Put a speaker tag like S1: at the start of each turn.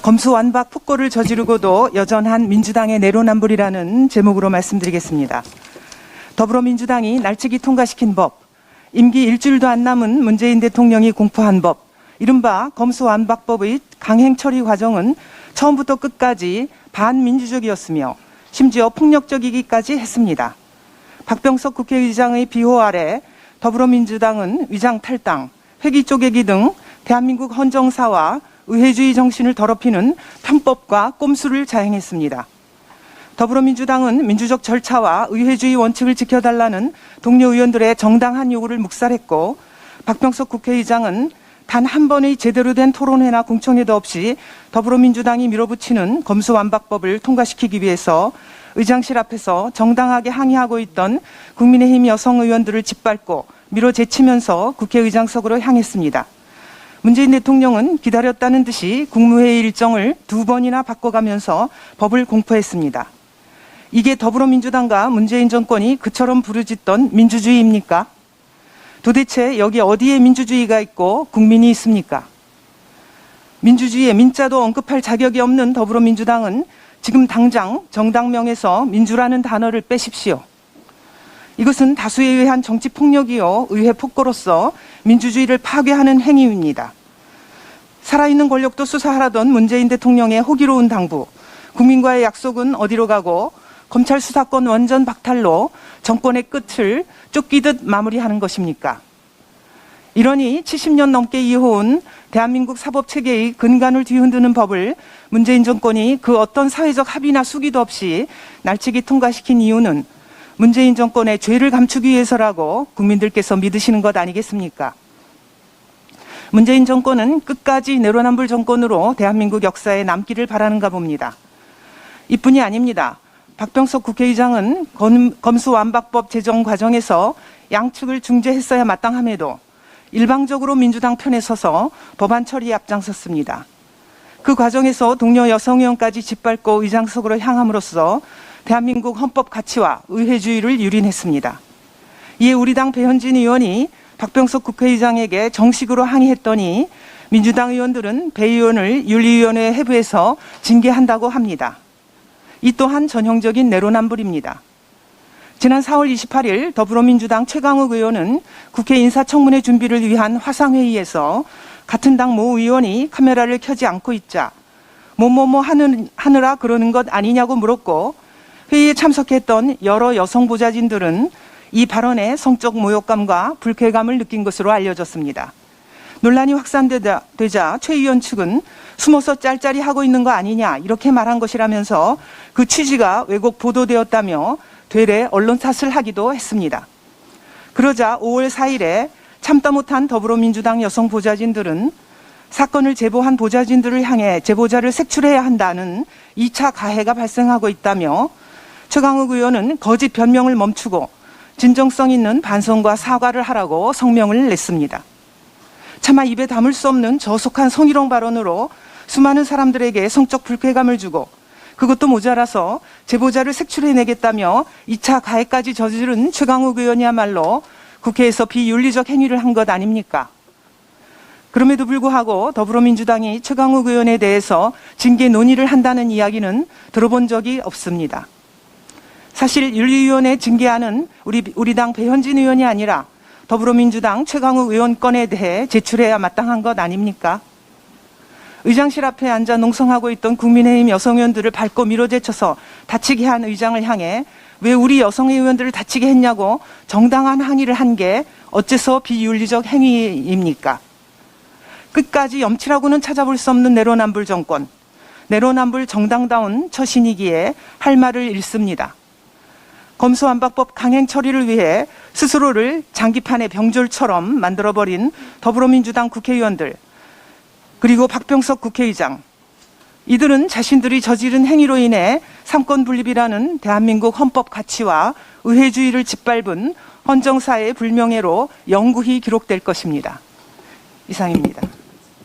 S1: 검수완박 폭거를 저지르고도 여전한 민주당의 내로남불이라는 제목으로 말씀드리겠습니다. 더불어민주당이 날치기 통과시킨 법, 임기 일주일도 안 남은 문재인 대통령이 공포한 법, 이른바 검수완박법의 강행 처리 과정은 처음부터 끝까지 반민주적이었으며 심지어 폭력적이기까지 했습니다. 박병석 국회의장의 비호 아래 더불어민주당은 위장탈당, 회기 쪼개기 등 대한민국 헌정사와 의회주의 정신을 더럽히는 편법과 꼼수를 자행했습니다. 더불어민주당은 민주적 절차와 의회주의 원칙을 지켜달라는 동료 의원들의 정당한 요구를 묵살했고, 박병석 국회의장은 단 한 번의 제대로 된 토론회나 공청회도 없이 더불어민주당이 밀어붙이는 검수완박법을 통과시키기 위해서 의장실 앞에서 정당하게 항의하고 있던 국민의힘 여성 의원들을 짓밟고 밀어제치면서 국회의장석으로 향했습니다. 문재인 대통령은 기다렸다는 듯이 국무회의 일정을 2번이나 바꿔가면서 법을 공포했습니다. 이게 더불어민주당과 문재인 정권이 그처럼 부르짖던 민주주의입니까? 도대체 여기 어디에 민주주의가 있고 국민이 있습니까? 민주주의의 민자도 언급할 자격이 없는 더불어민주당은 지금 당장 정당명에서 민주라는 단어를 빼십시오. 이것은 다수에 의한 정치폭력이요 의회 폭거로서 민주주의를 파괴하는 행위입니다. 살아있는 권력도 수사하라던 문재인 대통령의 호기로운 당부, 국민과의 약속은 어디로 가고 검찰 수사권 완전 박탈로 정권의 끝을 쫓기듯 마무리하는 것입니까? 이러니 70년 넘게 이어온 대한민국 사법체계의 근간을 뒤흔드는 법을 문재인 정권이 그 어떤 사회적 합의나 수기도 없이 날치기 통과시킨 이유는 문재인 정권의 죄를 감추기 위해서라고 국민들께서 믿으시는 것 아니겠습니까? 문재인 정권은 끝까지 내로남불 정권으로 대한민국 역사에 남기를 바라는가 봅니다. 이뿐이 아닙니다. 박병석 국회의장은 검수완박법 제정 과정에서 양측을 중재했어야 마땅함에도 일방적으로 민주당 편에 서서 법안 처리에 앞장섰습니다. 그 과정에서 동료 여성 의원까지 짓밟고 의장석으로 향함으로써 대한민국 헌법 가치와 의회주의를 유린했습니다. 이에 우리 당 배현진 의원이 박병석 국회의장에게 정식으로 항의했더니 민주당 의원들은 배 의원을 윤리위원회 회부해서 징계한다고 합니다. 이 또한 전형적인 내로남불입니다. 지난 4월 28일 더불어민주당 최강욱 의원은 국회 인사청문회 준비를 위한 화상회의에서 같은 당 모 의원이 카메라를 켜지 않고 있자 뭐뭐뭐 하느라 그러는 것 아니냐고 물었고, 회의에 참석했던 여러 여성 보좌진들은 이 발언에 성적 모욕감과 불쾌감을 느낀 것으로 알려졌습니다. 논란이 확산되자 최 의원 측은 숨어서 짤짤이 하고 있는 거 아니냐 이렇게 말한 것이라면서 그 취지가 왜곡 보도되었다며 되레 언론 탓을 하기도 했습니다. 그러자 5월 4일에 참다 못한 더불어민주당 여성 보좌진들은 사건을 제보한 보좌진들을 향해 제보자를 색출해야 한다는 2차 가해가 발생하고 있다며 최강욱 의원은 거짓 변명을 멈추고 진정성 있는 반성과 사과를 하라고 성명을 냈습니다. 차마 입에 담을 수 없는 저속한 성희롱 발언으로 수많은 사람들에게 성적 불쾌감을 주고 그것도 모자라서 제보자를 색출해내겠다며 2차 가해까지 저지른 최강욱 의원이야말로 국회에서 비윤리적 행위를 한 것 아닙니까? 그럼에도 불구하고 더불어민주당이 최강욱 의원에 대해서 징계 논의를 한다는 이야기는 들어본 적이 없습니다. 사실 윤리위원회 징계안은 우리 당 배현진 의원이 아니라 더불어민주당 최강욱 의원 건에 대해 제출해야 마땅한 것 아닙니까? 의장실 앞에 앉아 농성하고 있던 국민의힘 여성 의원들을 밟고 밀어제쳐서 다치게 한 의장을 향해 왜 우리 여성 의원들을 다치게 했냐고 정당한 항의를 한 게 어째서 비윤리적 행위입니까? 끝까지 염치라고는 찾아볼 수 없는 내로남불 정권, 내로남불 정당다운 처신이기에 할 말을 잃습니다. 검수완박법 강행 처리를 위해 스스로를 장기판의 병졸처럼 만들어버린 더불어민주당 국회의원들, 그리고 박병석 국회의장, 이들은 자신들이 저지른 행위로 인해 삼권분립이라는 대한민국 헌법 가치와 의회주의를 짓밟은 헌정사의 불명예로 영구히 기록될 것입니다. 이상입니다.